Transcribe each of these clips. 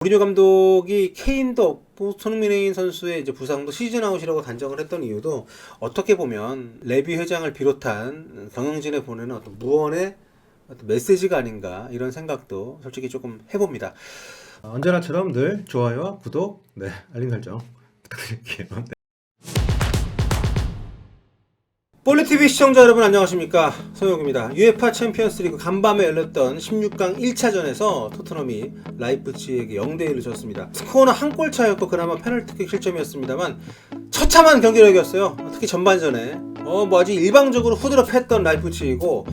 무리뉴 감독이 케인도 없고 손흥민 선수의 이제 부상도 시즌 아웃이라고 단정을 했던 이유도 어떻게 보면 레비 회장을 비롯한 경영진에 보내는 어떤 무언의 어떤 메시지가 아닌가 이런 생각도 솔직히 조금 해봅니다. 언제나처럼 늘 좋아요와 구독, 알림 설정 부탁드릴게요. 볼리TV 시청자 여러분 안녕하십니까, 송영구입니다. UEFA 챔피언스리그 간밤에 열렸던 16강 1차전에서 토트넘이 라이프치히에게 0대1로 졌습니다. 스코어는 한 골 차였고 그나마 페널티킥 실점이었습니다만 처참한 경기력이었어요. 특히 전반전에 아주 일방적으로 후드려 팼던 라이프치히고,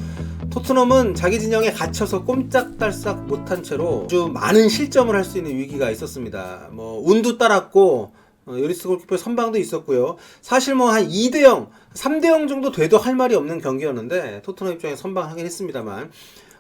토트넘은 자기 진영에 갇혀서 꼼짝달싹 못한 채로 아주 많은 실점을 할 수 있는 위기가 있었습니다. 운도 따랐고 요리스 골키퍼의 선방도 있었고요. 사실 한 2대0, 3대0 정도 돼도 할 말이 없는 경기였는데 토트넘 입장에 선방하긴 했습니다만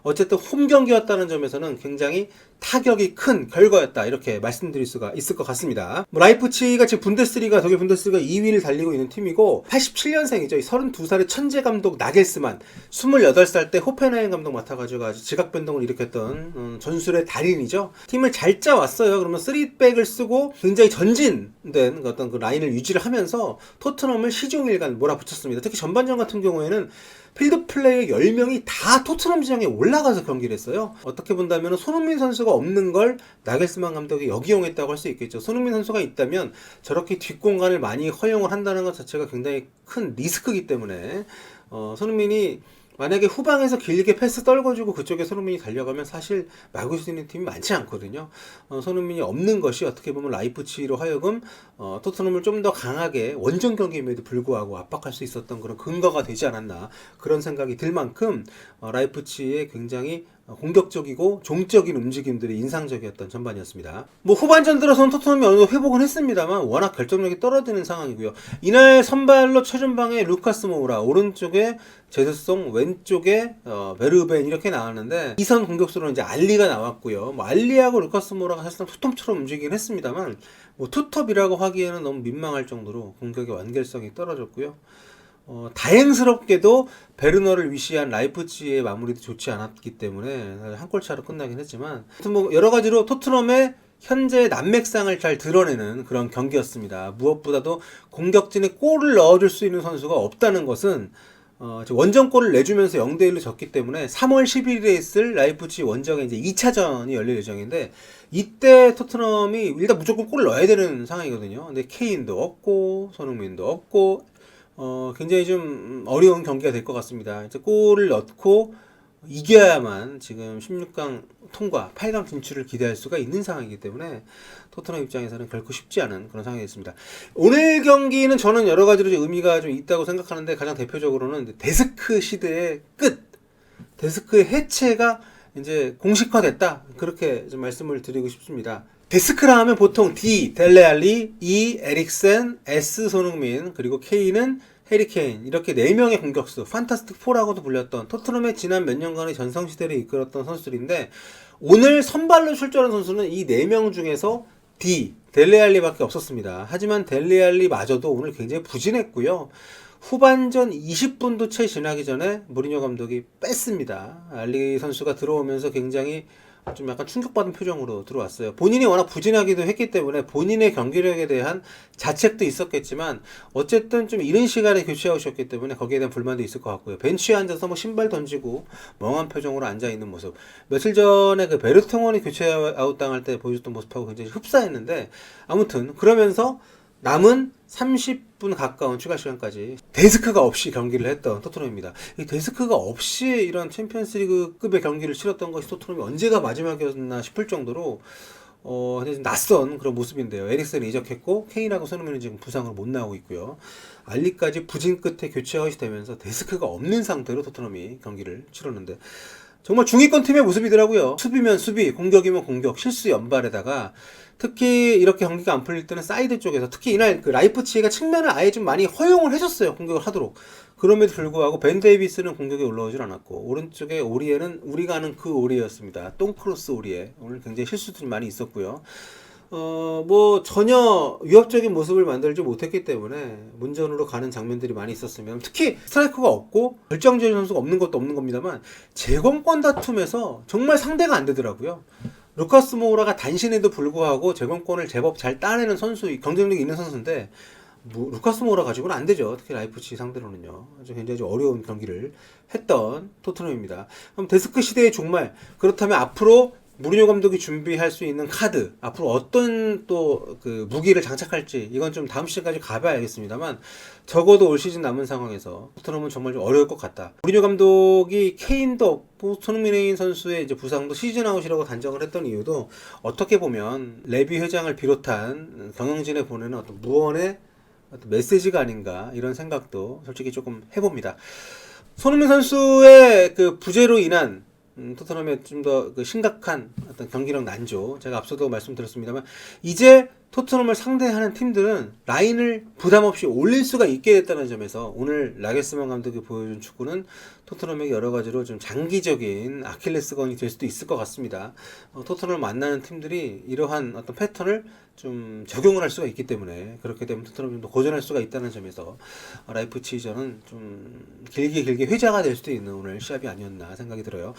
어쨌든 홈 경기였다는 점에서는 굉장히 타격이 큰 결과였다, 이렇게 말씀드릴 수가 있을 것 같습니다. 라이프치히가 지금 분데스리가, 독일 분데스리가 2위를 달리고 있는 팀이고 87년생이죠. 32살의 천재 감독 나겔스만, 28살 때 호펜하임 감독 맡아가지고 아주 지각 변동을 일으켰던 전술의 달인이죠. 팀을 잘 짜왔어요. 그러면 3백을 쓰고 굉장히 전진된 어떤 그 라인을 유지를 하면서 토트넘을 시종일관 몰아붙였습니다. 특히 전반전 같은 경우에는 필드 플레이어 10명이 다 토트넘 지형에 올라가서 경기를 했어요. 어떻게 본다면 손흥민 선수가 없는 걸 나겔스만 감독이 역이용했다고 할 수 있겠죠. 손흥민 선수가 있다면 저렇게 뒷공간을 많이 허용을 한다는 것 자체가 굉장히 큰 리스크이기 때문에 손흥민이 만약에 후방에서 길게 패스 떨궈주고 그쪽에 손흥민이 달려가면 사실 막을 수 있는 팀이 많지 않거든요. 손흥민이 없는 것이 어떻게 보면 라이프치히로 하여금 토트넘을 좀 더 강하게 원정 경기임에도 불구하고 압박할 수 있었던 그런 근거가 되지 않았나, 그런 생각이 들 만큼 라이프치히의 굉장히 공격적이고 종적인 움직임들이 인상적이었던 전반이었습니다. 후반전 들어서는 토트넘이 어느 정도 회복은 했습니다만 워낙 결정력이 떨어지는 상황이고요. 이날 선발로 최전방에 루카스 모우라, 오른쪽에 제드송, 왼쪽에 베르벤 이렇게 나왔는데, 이선 공격수로는 이제 알리가 나왔고요. 알리하고 루카스 모우라가 사실상 투톱처럼 움직이긴 했습니다만 투톱이라고 하기에는 너무 민망할 정도로 공격의 완결성이 떨어졌고요. 다행스럽게도 베르너를 위시한 라이프치히의 마무리도 좋지 않았기 때문에 한 골 차로 끝나긴 했지만, 여러 가지로 토트넘의 현재 난맥상을 잘 드러내는 그런 경기였습니다. 무엇보다도 공격진에 골을 넣어줄 수 있는 선수가 없다는 것은 원정골을 내주면서 0대1로 졌기 때문에 3월 11일에 있을 라이프치히 원정에 이제 2차전이 열릴 예정인데, 이때 토트넘이 일단 무조건 골을 넣어야 되는 상황이거든요. 근데 케인도 없고 손흥민도 없고 굉장히 좀 어려운 경기가 될 것 같습니다. 이제 골을 넣고 이겨야만 지금 16강 통과, 8강 진출을 기대할 수가 있는 상황이기 때문에 토트넘 입장에서는 결코 쉽지 않은 그런 상황이 됐습니다. 오늘 경기는 저는 여러 가지로 의미가 좀 있다고 생각하는데, 가장 대표적으로는 데스크 시대의 끝, 데스크의 해체가 이제 공식화됐다, 그렇게 좀 말씀을 드리고 싶습니다. 데스크라 하면 보통 D 델레알리, E 에릭센, S 손흥민, 그리고 K는 해리케인, 이렇게 4명의 공격수, 판타스틱 4라고도 불렸던 토트넘의 지난 몇 년간의 전성시대를 이끌었던 선수들인데, 오늘 선발로 출전한 선수는 이 4명 중에서 D 델레알리밖에 없었습니다. 하지만 델레알리마저도 오늘 굉장히 부진했고요. 후반전 20분도 채 지나기 전에 무리뉴 감독이 뺐습니다. 알리 선수가 들어오면서 굉장히 좀 약간 충격받은 표정으로 들어왔어요. 본인이 워낙 부진하기도 했기 때문에 본인의 경기력에 대한 자책도 있었겠지만 어쨌든 좀 이른 시간에 교체하셨기 때문에 거기에 대한 불만도 있을 것 같고요. 벤치에 앉아서 신발 던지고 멍한 표정으로 앉아있는 모습, 며칠 전에 그 베르통원이 교체 아웃 당할 때 보여줬던 모습하고 굉장히 흡사했는데, 아무튼 그러면서 남은 30분 가까운 추가 시간까지 데스크가 없이 경기를 했던 토트넘입니다. 이 데스크가 없이 이런 챔피언스리그급의 경기를 치렀던 것이 토트넘이 언제가 마지막이었나 싶을 정도로 낯선 그런 모습인데요. 에릭센이 이적했고 케인하고 손흥민은 지금 부상으로 못 나오고 있고요. 알리까지 부진 끝에 교체 아웃되면서 데스크가 없는 상태로 토트넘이 경기를 치렀는데, 정말 중위권 팀의 모습이더라고요. 수비면 수비, 공격이면 공격, 실수 연발에다가 특히 이렇게 경기가 안 풀릴 때는 사이드 쪽에서, 특히 이날 그 라이프치히가 측면을 아예 좀 많이 허용을 해줬어요, 공격을 하도록. 그럼에도 불구하고 벤 데이비스는 공격에 올라오질 않았고, 오른쪽에 오리에는 우리가 아는 그 오리에였습니다. 똥크로스 오리에. 오늘 굉장히 실수들이 많이 있었고요. 전혀 위협적인 모습을 만들지 못했기 때문에 문전으로 가는 장면들이 많이 있었으면, 특히 스트라이커가 없고 결정적인 선수가 없는 것도 없는 겁니다만 제공권 다툼에서 정말 상대가 안 되더라고요. 루카스 모우라가 단신에도 불구하고 제공권을 제법 잘 따내는 선수, 경쟁력이 있는 선수인데 루카스 모우라 가지고는 안 되죠. 특히 라이프치히 상대로는요. 아주 굉장히 좀 어려운 경기를 했던 토트넘입니다. 그럼 데스크 시대의 종말, 그렇다면 앞으로 무리뉴 감독이 준비할 수 있는 카드, 앞으로 어떤 또 그 무기를 장착할지 이건 좀 다음 시즌까지 가봐야 알겠습니다만 적어도 올 시즌 남은 상황에서 토트넘은 정말 좀 어려울 것 같다. 무리뉴 감독이 케인도 없고 손흥민 선수의 이제 부상도 시즌 아웃이라고 단정을 했던 이유도 어떻게 보면 레비 회장을 비롯한 경영진에 보내는 어떤 무언의 어떤 메시지가 아닌가 이런 생각도 솔직히 조금 해봅니다. 손흥민 선수의 그 부재로 인한 토트넘의 좀 더 그 심각한 어떤 경기력 난조, 제가 앞서도 말씀드렸습니다만 이제 토트넘을 상대하는 팀들은 라인을 부담 없이 올릴 수가 있게 됐다는 점에서 오늘 나겔스만 감독이 보여준 축구는 토트넘에게 여러 가지로 좀 장기적인 아킬레스건이 될 수도 있을 것 같습니다. 토트넘을 만나는 팀들이 이러한 어떤 패턴을 좀 적용을 할 수가 있기 때문에 그렇게 되면 토트넘이 좀 더 고전할 수가 있다는 점에서 라이프치히전은 좀 길게 회자가 될 수도 있는 오늘 시합이 아니었나 생각이 들어요.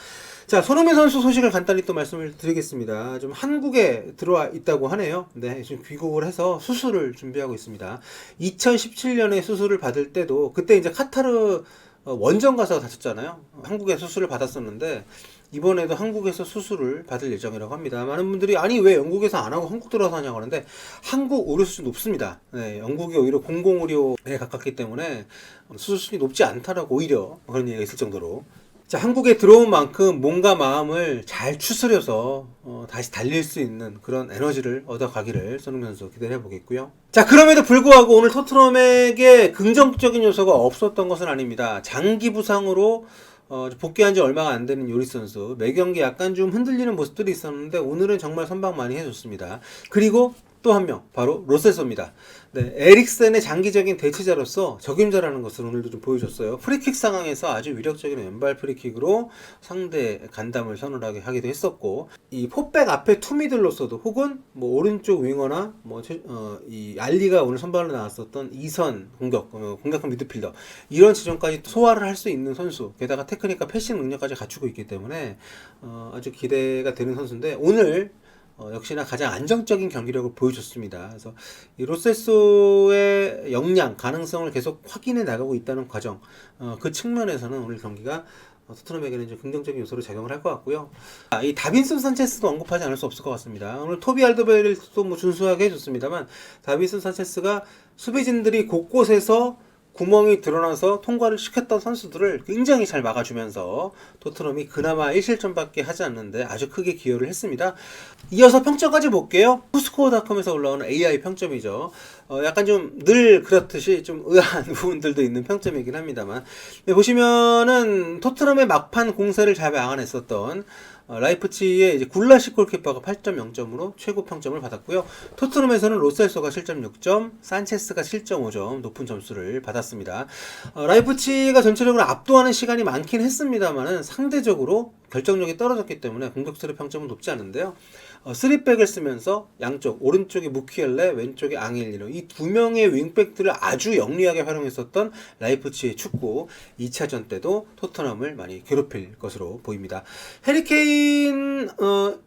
자, 손흥민 선수 소식을 간단히 또 말씀을 드리겠습니다. 좀 한국에 들어와 있다고 하네요. 네, 지금 귀국을 해서 수술을 준비하고 있습니다. 2017년에 수술을 받을 때도 그때 이제 카타르 원정 가서 다쳤잖아요. 한국에 수술을 받았었는데 이번에도 한국에서 수술을 받을 예정이라고 합니다. 많은 분들이 아니 왜 영국에서 안 하고 한국 들어와서 하냐고 하는데 한국 의료 수준이 높습니다. 네, 영국이 오히려 공공의료에 가깝기 때문에 수술 수준이 높지 않다라고 오히려 그런 얘기가 있을 정도로. 자, 한국에 들어온 만큼 몸과 마음을 잘 추스려서 다시 달릴 수 있는 그런 에너지를 얻어가기를 손흥민 선수 기대를 해보겠고요. 자, 그럼에도 불구하고 오늘 토트넘에게 긍정적인 요소가 없었던 것은 아닙니다. 장기 부상으로 복귀한 지 얼마가 안 되는 요리스 선수, 매 경기 약간 좀 흔들리는 모습들이 있었는데 오늘은 정말 선방 많이 해줬습니다. 그리고 또 한 명, 바로 로셀소입니다. 네, 에릭센의 장기적인 대체자로서 적임자라는 것을 오늘도 좀 보여줬어요. 프리킥 상황에서 아주 위력적인 왼발 프리킥으로 상대 간담을 선언하게 하기도 했었고, 이 포백 앞에 투미들로서도 혹은 뭐 오른쪽 윙어나 이 알리가 오늘 선발로 나왔었던 2선 공격형 미드필더 이런 지점까지 소화를 할 수 있는 선수, 게다가 테크닉과 패싱 능력까지 갖추고 있기 때문에 아주 기대가 되는 선수인데 오늘 역시나 가장 안정적인 경기력을 보여줬습니다. 그래서 이 로셀소의 역량, 가능성을 계속 확인해 나가고 있다는 과정, 그 측면에서는 오늘 경기가 토트넘에게는 좀 긍정적인 요소로 작용을 할 것 같고요. 이 다빈슨 산체스도 언급하지 않을 수 없을 것 같습니다. 오늘 토비 알더베일도 뭐 준수하게 해줬습니다만 다빈슨 산체스가 수비진들이 곳곳에서 구멍이 드러나서 통과를 시켰던 선수들을 굉장히 잘 막아주면서 토트넘이 그나마 1실점밖에 하지 않는데 아주 크게 기여를 했습니다. 이어서 평점까지 볼게요. 후스코어닷컴에서 올라오는 AI 평점이죠. 약간 좀 늘 그렇듯이 좀 의아한 부분들도 있는 평점이긴 합니다만 보시면은 토트넘의 막판 공세를 잘 막아냈었던 라이프치히의 이제 굴라시 골키퍼가 8.0점으로 최고 평점을 받았고요. 토트넘에서는 로셀소가 7.6점, 산체스가 7.5점 높은 점수를 받았습니다. 라이프치히가 전체적으로 압도하는 시간이 많긴 했습니다만은 상대적으로 결정력이 떨어졌기 때문에 공격수의 평점은 높지 않은데요. 3백을 쓰면서 양쪽, 오른쪽에 무키엘레, 왼쪽에 앙헬리노 이 두 명의 윙백들을 아주 영리하게 활용했었던 라이프치히의 축구 2차전 때도 토트넘을 많이 괴롭힐 것으로 보입니다. 해리케인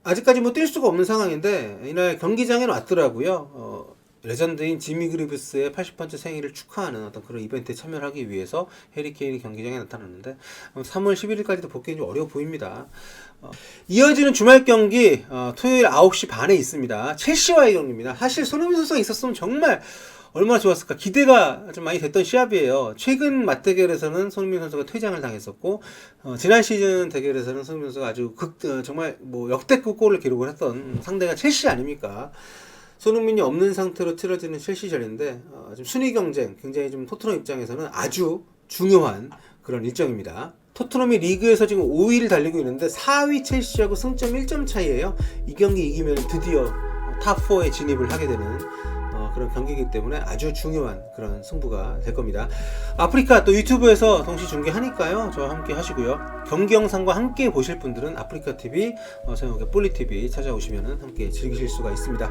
아직까지 뭐 뛸 수가 없는 상황인데 이날 경기장에는 왔더라고요. 레전드인 지미 그리브스의 80번째 생일을 축하하는 어떤 그런 이벤트에 참여하기 위해서 해리케인이 경기장에 나타났는데 3월 11일까지도 복귀는 좀 어려워 보입니다. 이어지는 주말 경기 토요일 9시 반에 있습니다. 첼시와의 경기입니다. 사실 손흥민 선수가 있었으면 정말 얼마나 좋았을까 기대가 좀 많이 됐던 시합이에요. 최근 맞대결에서는 손흥민 선수가 퇴장을 당했었고 지난 시즌 대결에서는 손흥민 선수가 아주 정말 뭐 역대급 골을 기록을 했던 상대가 첼시 아닙니까? 손흥민이 없는 상태로 치러지는 첼시전인데 좀 순위 경쟁 굉장히 좀 토트넘 입장에서는 아주 중요한 그런 일정입니다. 토트넘이 리그에서 지금 5위를 달리고 있는데 4위 첼시하고 승점 1점 차이예요. 이 경기 이기면 드디어 탑4에 진입을 하게 되는 그런 경기이기 때문에 아주 중요한 그런 승부가 될 겁니다. 아프리카 또 유튜브에서 동시 중계하니까요. 저와 함께 하시고요. 경기 영상과 함께 보실 분들은 아프리카TV, 저녁에 폴리TV 찾아오시면 함께 즐기실 수가 있습니다.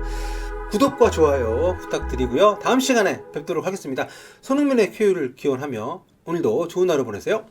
구독과 좋아요 부탁드리고요. 다음 시간에 뵙도록 하겠습니다. 손흥민의 쾌유를 기원하며 오늘도 좋은 하루 보내세요.